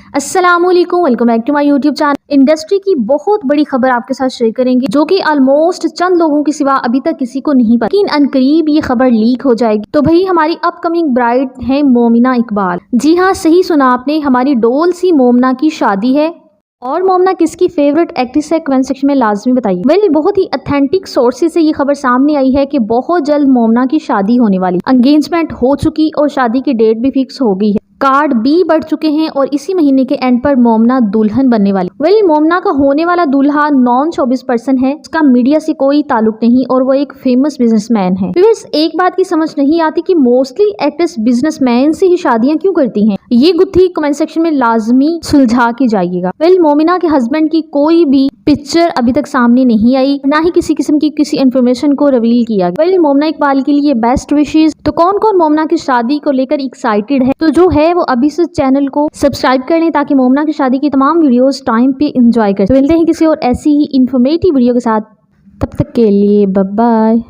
अस्सलामुअलैकुम, welcome back to my YouTube channel. Industry की बहुत बड़ी खबर आपके साथ शेयर करेंगे जो कि ऑलमोस्ट चंद लोगों के सिवा अभी तक किसी को नहीं पता, लेकिन अनकरीब ये खबर लीक हो जाएगी। तो भाई हमारी अपकमिंग ब्राइड है मोमिना इकबाल। जी हाँ, सही सुना आपने, हमारी डोल सी मोमिना की शादी है। और मोमिना किसकी फेवरेट एक्ट्रेस है, कमेंट सेक्शन में लाजमी बताइए। वेल, बहुत ही ऑथेंटिक सोर्सेज से ये खबर सामने आई है कि बहुत जल्द मोमिना की शादी होने वाली। एंगेजमेंट हो चुकी और शादी की डेट भी फिक्स हो गई है। कार्ड भी बढ़ चुके हैं और इसी महीने के एंड पर मोमिना दुल्हन बनने वाली। वेल, मोमिना का होने वाला दूल्हा नॉन शोबिस पर्सन है, उसका मीडिया से कोई ताल्लुक नहीं और वो एक फेमस बिजनेसमैन है। व्यूअर्स, एक बात की समझ नहीं आती कि मोस्टली एक्ट्रेस बिजनेसमैन से ही शादियां क्यों करती हैं। ये गुत्थी कमेंट सेक्शन में लाजमी सुलझा के जाइएगा। वेल, मोमिना के हस्बैंड की कोई भी पिक्चर अभी तक सामने नहीं आई, ना ही किसी किस्म की किसी इन्फॉर्मेशन को रिवील किया गया। वेल, मोमिना इकबाल के लिए बेस्ट विशेष। तो कौन कौन मोमिना की शादी को लेकर एक्साइटेड है, तो जो है वो अभी से चैनल को सब्सक्राइब कर लें ताकि मोमिना की शादी की तमाम वीडियोस टाइम पे एंजॉय कर। तो मिलते हैं किसी और ऐसी ही इंफॉर्मेटिव वीडियो के साथ, तब तक के लिए बाय बाय।